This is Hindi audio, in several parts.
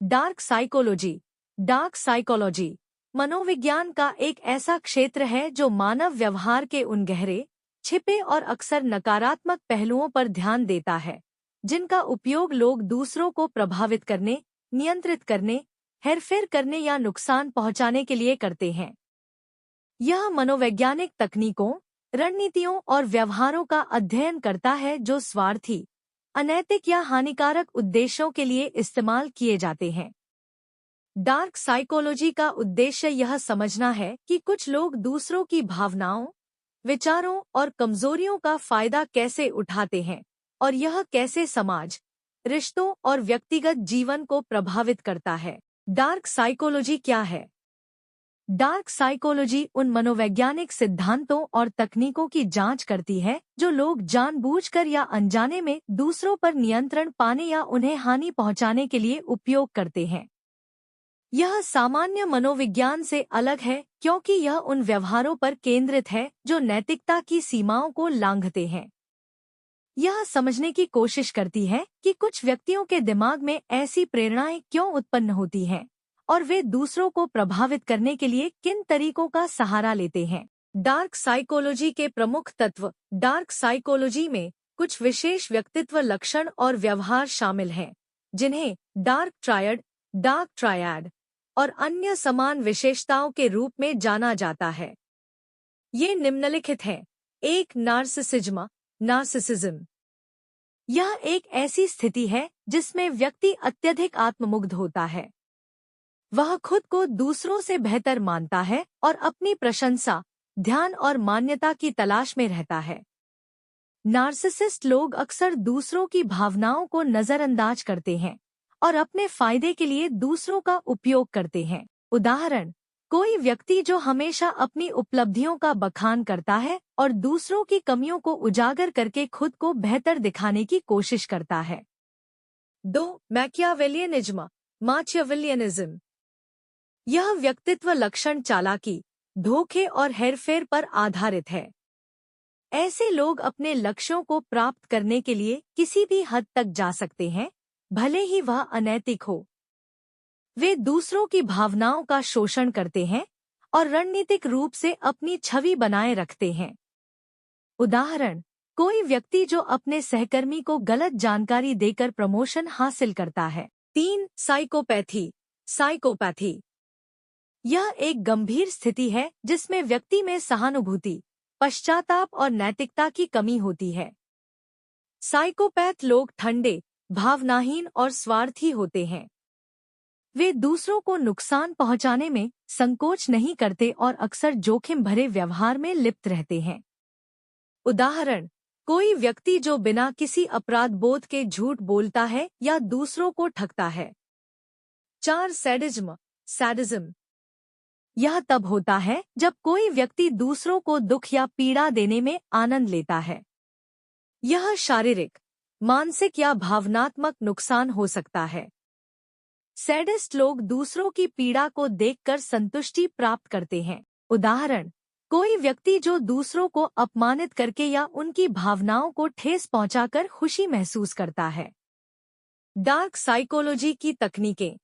Dark psychology. डार्क साइकोलॉजी मनोविज्ञान का एक ऐसा क्षेत्र है जो मानव व्यवहार के उन गहरे, छिपे और अक्सर नकारात्मक पहलुओं पर ध्यान देता है, जिनका उपयोग लोग दूसरों को प्रभावित करने, नियंत्रित करने, हेरफेर करने या नुकसान पहुंचाने के लिए करते हैं। यह मनोवैज्ञानिक तकनीकों, रणनीतियों और व्यवहारों का अध्ययन करता है जो स्वार्थी, अनैतिक या हानिकारक उद्देश्यों के लिए इस्तेमाल किए जाते हैं। डार्क साइकोलॉजी का उद्देश्य यह समझना है कि कुछ लोग दूसरों की भावनाओं, विचारों और कमजोरियों का फायदा कैसे उठाते हैं और यह कैसे समाज, रिश्तों और व्यक्तिगत जीवन को प्रभावित करता है। डार्क साइकोलॉजी क्या है? डार्क साइकोलॉजी उन मनोवैज्ञानिक सिद्धांतों और तकनीकों की जांच करती है जो लोग जानबूझकर या अनजाने में दूसरों पर नियंत्रण पाने या उन्हें हानि पहुंचाने के लिए उपयोग करते हैं। यह सामान्य मनोविज्ञान से अलग है क्योंकि यह उन व्यवहारों पर केंद्रित है जो नैतिकता की सीमाओं को लांघते हैं। यह समझने की कोशिश करती है कि कुछ व्यक्तियों के दिमाग में ऐसी प्रेरणाएं क्यों उत्पन्न होती हैं और वे दूसरों को प्रभावित करने के लिए किन तरीकों का सहारा लेते हैं। डार्क साइकोलॉजी के प्रमुख तत्व। डार्क साइकोलॉजी में कुछ विशेष व्यक्तित्व लक्षण और व्यवहार शामिल हैं, जिन्हें डार्क ट्रायड और अन्य समान विशेषताओं के रूप में जाना जाता है। ये निम्नलिखित हैं। 1. नार्सिसिज्म। यह एक ऐसी स्थिति है जिसमें व्यक्ति अत्यधिक आत्ममुग्ध होता है। वह खुद को दूसरों से बेहतर मानता है और अपनी प्रशंसा, ध्यान और मान्यता की तलाश में रहता है। नार्सिसिस्ट लोग अक्सर दूसरों की भावनाओं को नजरअंदाज करते हैं और अपने फायदे के लिए दूसरों का उपयोग करते हैं। उदाहरण, कोई व्यक्ति जो हमेशा अपनी उपलब्धियों का बखान करता है और दूसरों की कमियों को उजागर करके खुद को बेहतर दिखाने की कोशिश करता है। 2. मैकियावेलियनिज्म। यह व्यक्तित्व लक्षण चालाकी, धोखे और हेरफेर पर आधारित है। ऐसे लोग अपने लक्ष्यों को प्राप्त करने के लिए किसी भी हद तक जा सकते हैं, भले ही वह अनैतिक हो। वे दूसरों की भावनाओं का शोषण करते हैं और रणनीतिक रूप से अपनी छवि बनाए रखते हैं। उदाहरण, कोई व्यक्ति जो अपने सहकर्मी को गलत जानकारी देकर प्रमोशन हासिल करता है। 3. साइकोपैथी। यह एक गंभीर स्थिति है जिसमें व्यक्ति में सहानुभूति, पश्चाताप और नैतिकता की कमी होती है। साइकोपैथ लोग ठंडे, भावनाहीन और स्वार्थी होते हैं। वे दूसरों को नुकसान पहुंचाने में संकोच नहीं करते और अक्सर जोखिम भरे व्यवहार में लिप्त रहते हैं। उदाहरण, कोई व्यक्ति जो बिना किसी अपराध बोध के झूठ बोलता है या दूसरों को ठगता है। 4. सैडिज्म। यह तब होता है जब कोई व्यक्ति दूसरों को दुख या पीड़ा देने में आनंद लेता है। यह शारीरिक, मानसिक या भावनात्मक नुकसान हो सकता है। सैडिस्ट लोग दूसरों की पीड़ा को देखकर संतुष्टि प्राप्त करते हैं। उदाहरण, कोई व्यक्ति जो दूसरों को अपमानित करके या उनकी भावनाओं को ठेस पहुंचाकर खुशी महसूस करता है। डार्क साइकोलॉजी की तकनीकें।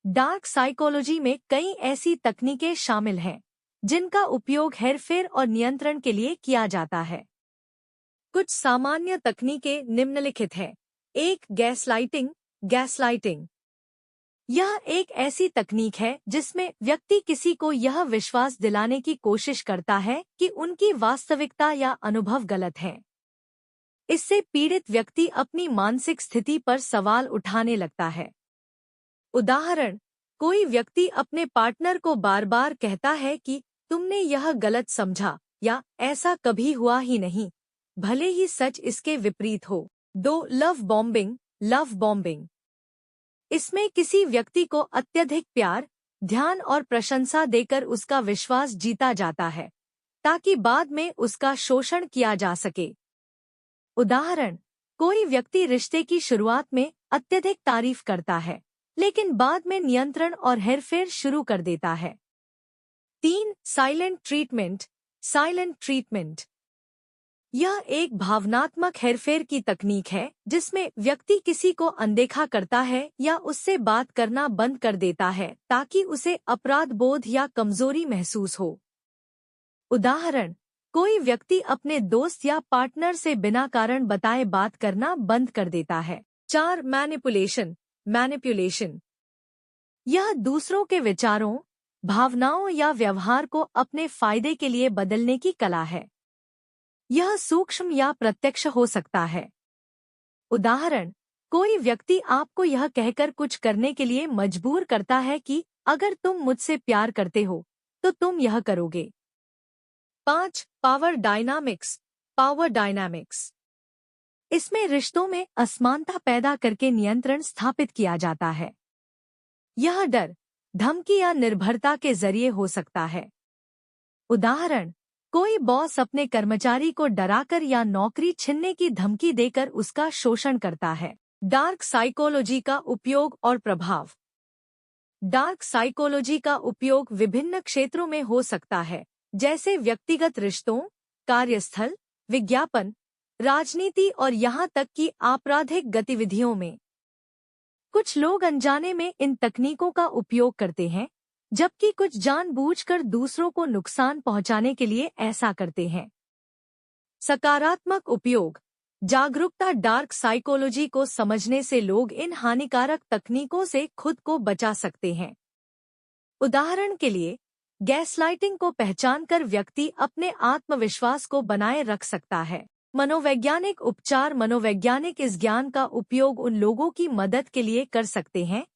डार्क साइकोलॉजी में कई ऐसी तकनीकें शामिल हैं जिनका उपयोग हेरफेर और नियंत्रण के लिए किया जाता है। कुछ सामान्य तकनीकें निम्नलिखित हैं। 1. गैसलाइटिंग। यह एक ऐसी तकनीक है जिसमें व्यक्ति किसी को यह विश्वास दिलाने की कोशिश करता है कि उनकी वास्तविकता या अनुभव गलत है। इससे पीड़ित व्यक्ति अपनी मानसिक स्थिति पर सवाल उठाने लगता है। उदाहरण, कोई व्यक्ति अपने पार्टनर को बार बार कहता है कि तुमने यह गलत समझा या ऐसा कभी हुआ ही नहीं, भले ही सच इसके विपरीत हो। 2. Love bombing. इसमें किसी व्यक्ति को अत्यधिक प्यार, ध्यान और प्रशंसा देकर उसका विश्वास जीता जाता है ताकि बाद में उसका शोषण किया जा सके। उदाहरण, कोई व्यक्ति रिश्ते की शुरुआत में अत्यधिक तारीफ करता है लेकिन बाद में नियंत्रण और हेरफेर शुरू कर देता है। 3. Silent treatment. यह एक भावनात्मक हेरफेर की तकनीक है जिसमें व्यक्ति किसी को अनदेखा करता है या उससे बात करना बंद कर देता है ताकि उसे अपराध बोध या कमजोरी महसूस हो। उदाहरण, कोई व्यक्ति अपने दोस्त या पार्टनर से बिना कारण बताए बात करना बंद कर देता है। 4. मैनिपुलेशन। यह दूसरों के विचारों, भावनाओं या व्यवहार को अपने फायदे के लिए बदलने की कला है। यह सूक्ष्म या प्रत्यक्ष हो सकता है। उदाहरण, कोई व्यक्ति आपको यह कहकर कुछ करने के लिए मजबूर करता है कि अगर तुम मुझसे प्यार करते हो तो तुम यह करोगे। 5. Power dynamics. इसमें रिश्तों में असमानता पैदा करके नियंत्रण स्थापित किया जाता है। यह डर, धमकी या निर्भरता के जरिए हो सकता है। उदाहरण, कोई बॉस अपने कर्मचारी को डराकर या नौकरी छीनने की धमकी देकर उसका शोषण करता है। डार्क साइकोलॉजी का उपयोग और प्रभाव। डार्क साइकोलॉजी का उपयोग विभिन्न क्षेत्रों में हो सकता है, जैसे व्यक्तिगत रिश्तों, कार्यस्थल, विज्ञापन, राजनीति और यहाँ तक कि आपराधिक गतिविधियों में। कुछ लोग अनजाने में इन तकनीकों का उपयोग करते हैं, जबकि कुछ जानबूझकर दूसरों को नुकसान पहुंचाने के लिए ऐसा करते हैं। सकारात्मक उपयोग। जागरूकता। डार्क साइकोलॉजी को समझने से लोग इन हानिकारक तकनीकों से खुद को बचा सकते हैं। उदाहरण के लिए, गैसलाइटिंग को पहचानकर व्यक्ति अपने आत्मविश्वास को बनाए रख सकता है। मनोवैज्ञानिक उपचार। मनोवैज्ञानिक इस ज्ञान का उपयोग उन लोगों की मदद के लिए कर सकते हैं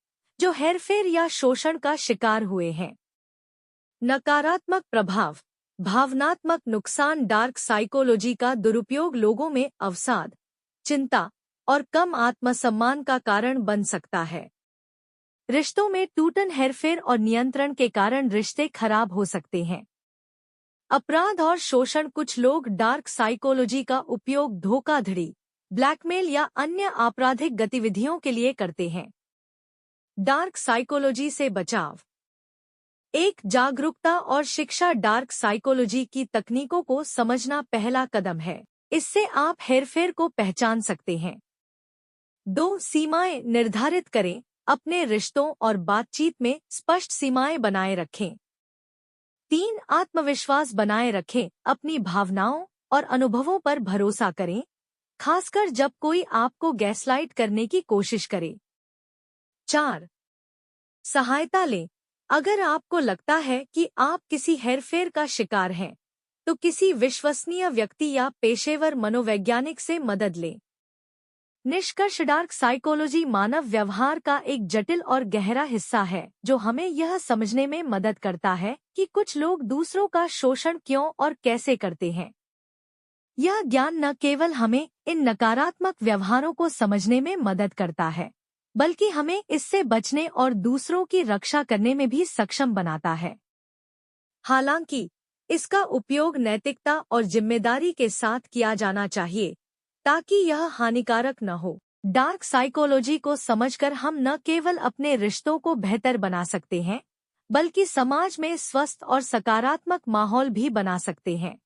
जो हेरफेर या शोषण का शिकार हुए हैं। नकारात्मक प्रभाव। भावनात्मक नुकसान। डार्क साइकोलॉजी का दुरुपयोग लोगों में अवसाद, चिंता और कम आत्मसम्मान का कारण बन सकता है। रिश्तों में टूटन। हेरफेर और नियंत्रण के कारण रिश्ते खराब हो सकते हैं। अपराध और शोषण। कुछ लोग डार्क साइकोलॉजी का उपयोग धोखाधड़ी, ब्लैकमेल या अन्य आपराधिक गतिविधियों के लिए करते हैं। डार्क साइकोलॉजी से बचाव। 1. जागरूकता और शिक्षा। डार्क साइकोलॉजी की तकनीकों को समझना पहला कदम है। इससे आप हेरफेर को पहचान सकते हैं। 2. सीमाएं निर्धारित करें। अपने रिश्तों और बातचीत में स्पष्ट सीमाएं बनाए रखें। 3. आत्मविश्वास बनाए रखें। अपनी भावनाओं और अनुभवों पर भरोसा करें, खासकर जब कोई आपको गैसलाइट करने की कोशिश करे। 4. सहायता लें। अगर आपको लगता है कि आप किसी हेरफेर का शिकार हैं, तो किसी विश्वसनीय व्यक्ति या पेशेवर मनोवैज्ञानिक से मदद लें। निष्कर्ष। डार्क साइकोलॉजी मानव व्यवहार का एक जटिल और गहरा हिस्सा है जो हमें यह समझने में मदद करता है कि कुछ लोग दूसरों का शोषण क्यों और कैसे करते हैं। यह ज्ञान न केवल हमें इन नकारात्मक व्यवहारों को समझने में मदद करता है, बल्कि हमें इससे बचने और दूसरों की रक्षा करने में भी सक्षम बनाता है। हालांकि इसका उपयोग नैतिकता और जिम्मेदारी के साथ किया जाना चाहिए ताकि यह हानिकारक न हो। डार्क साइकोलॉजी को समझकर हम न केवल अपने रिश्तों को बेहतर बना सकते हैं, बल्कि समाज में स्वस्थ और सकारात्मक माहौल भी बना सकते हैं।